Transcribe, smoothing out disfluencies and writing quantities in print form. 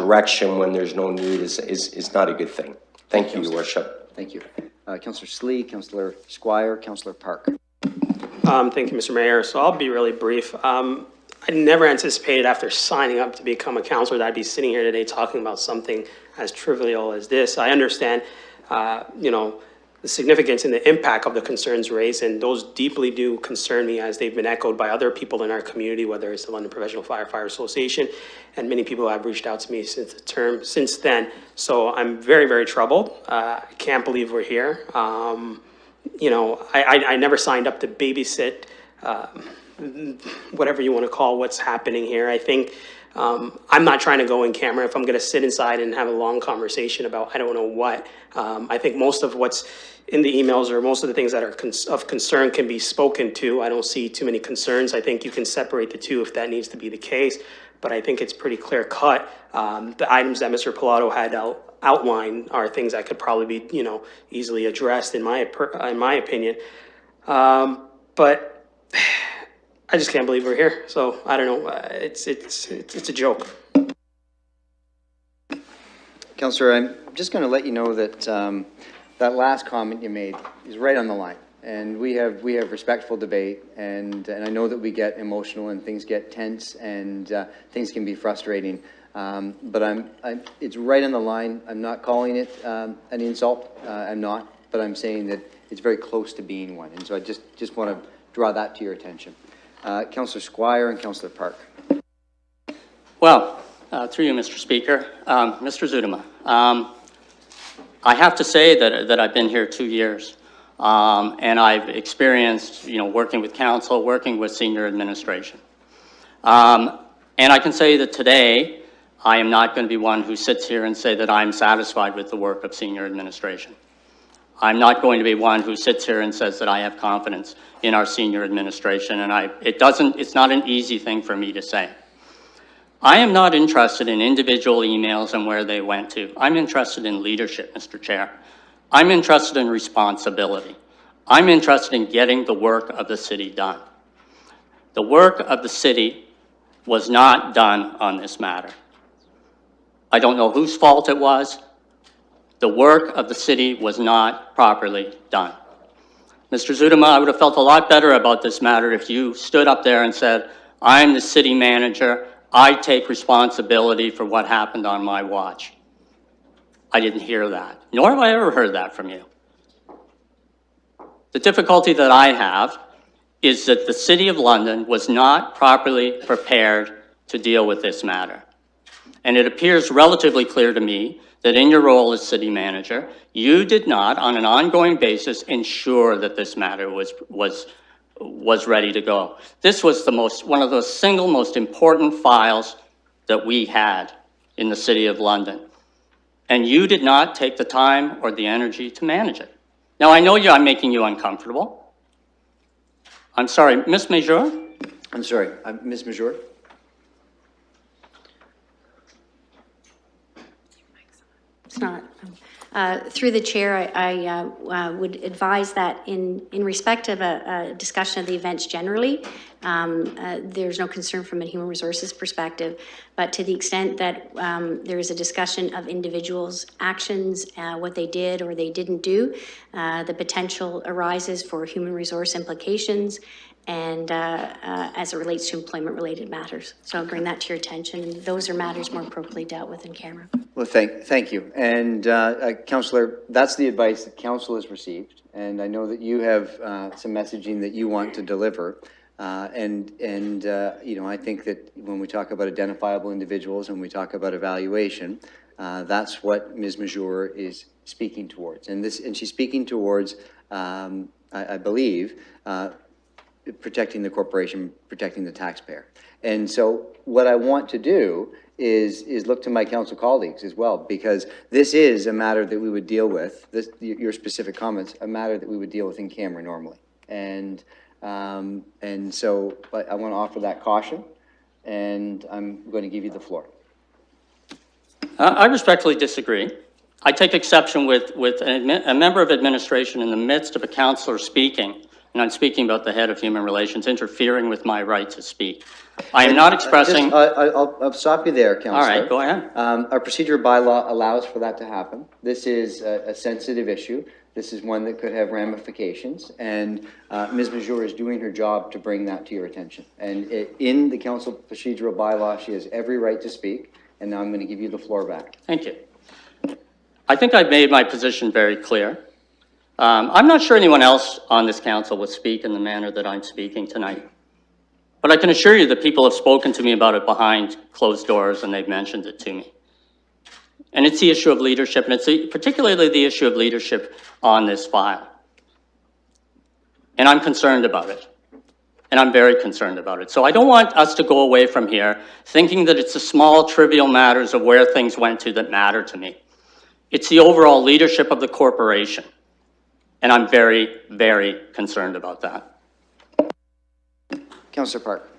direction when there's no need is not a good thing. Thank you, Your Worship. Thank you. Councillor Salih, Councillor Squire, Councillor Park. Thank you, Mr. Mayor. So I'll be really brief. I never anticipated after signing up to become a councillor that I'd be sitting here today talking about something as trivial as this. I understand, you know, the significance and the impact of the concerns raised, and those deeply do concern me as they've been echoed by other people in our community, whether it's the London Professional Firefighter Association, and many people have reached out to me since then. So I'm very, very troubled. I can't believe we're here. You know, I never signed up to babysit whatever you want to call what's happening here. I think I'm not trying to go in camera if I'm going to sit inside and have a long conversation about I don't know what. I think most of what's in the emails or most of the things that are of concern can be spoken to. I don't see too many concerns. I think you can separate the two if that needs to be the case, but I think it's pretty clear cut. The items that Mr. Pilato had outlined are things that could probably be, you know, easily addressed in my opinion. But I just can't believe we're here. So I don't know. It's a joke. Councillor, I'm just going to let you know that that last comment you made is right on the line. And we have respectful debate, and I know that we get emotional and things get tense and things can be frustrating. But it's right on the line. I'm not calling it an insult. I'm not, but I'm saying that it's very close to being one. And so I just want to draw that to your attention. Councillor Squire and Councillor Park. Well, through you, Mr. Speaker, Mr. Zudema, I have to say that I've been here 2 years, and I've experienced, you know, working with council, working with senior administration, and I can say that today I am not going to be one who sits here and say that I'm satisfied with the work of senior administration. I'm not going to be one who sits here and says that I have confidence in our senior administration, and it's not an easy thing for me to say. I am not interested in individual emails and where they went to. I'm interested in leadership, Mr. Chair. I'm interested in responsibility. I'm interested in getting the work of the city done. The work of the city was not done on this matter. I don't know whose fault it was. The work of the city was not properly done. Mr. Zudema, I would have felt a lot better about this matter if you stood up there and said, I'm the city manager, I take responsibility for what happened on my watch. I didn't hear that, nor have I ever heard that from you. The difficulty that I have is that the City of London was not properly prepared to deal with this matter. And it appears relatively clear to me that in your role as city manager, you did not, on an ongoing basis, ensure that this matter was ready to go. This was one of the single most important files that we had in the City of London. And you did not take the time or the energy to manage it. Now, I know I'm making you uncomfortable. I'm sorry, Ms. Major? I'm sorry, Ms. Major? It's not. Through the chair, I would advise that in respect of a discussion of the events generally, there's no concern from a human resources perspective, but to the extent that there is a discussion of individuals' actions, what they did or they didn't do, the potential arises for human resource implications and as it relates to employment-related matters. So I'll bring that to your attention, and those are matters more appropriately dealt with in camera. Well, thank you. And Councillor, that's the advice that Council has received, and I know that you have some messaging that you want to deliver. You know, I think that when we talk about identifiable individuals and we talk about evaluation, that's what Ms. Major is speaking towards, and she's speaking towards, I believe, protecting the corporation, protecting the taxpayer. And so what I want to do is look to my council colleagues as well, because this is a matter that we would deal with, your specific comments, a matter that we would deal with in camera normally. And so I want to offer that caution, and I'm going to give you the floor. I respectfully disagree. I take exception with a member of administration in the midst of a councillor speaking, and I'm speaking about the head of human relations, interfering with my right to speak. I am not expressing, I'll stop you there, Councillor. all right, go ahead. Our procedure bylaw allows for that to happen. This is a sensitive issue. This is one that could have ramifications, and Ms. Major is doing her job to bring that to your attention. And in the council procedural bylaw, she has every right to speak, and now I'm going to give you the floor back. Thank you. I think I've made my position very clear. I'm not sure anyone else on this council would speak in the manner that I'm speaking tonight. But I can assure you that people have spoken to me about it behind closed doors, and they've mentioned it to me. And it's the issue of leadership, and it's particularly the issue of leadership on this file. And I'm concerned about it. And I'm very concerned about it. So I don't want us to go away from here thinking that it's the small, trivial matters of where things went to that matter to me. It's the overall leadership of the corporation. And I'm very, very concerned about that. Councillor Park.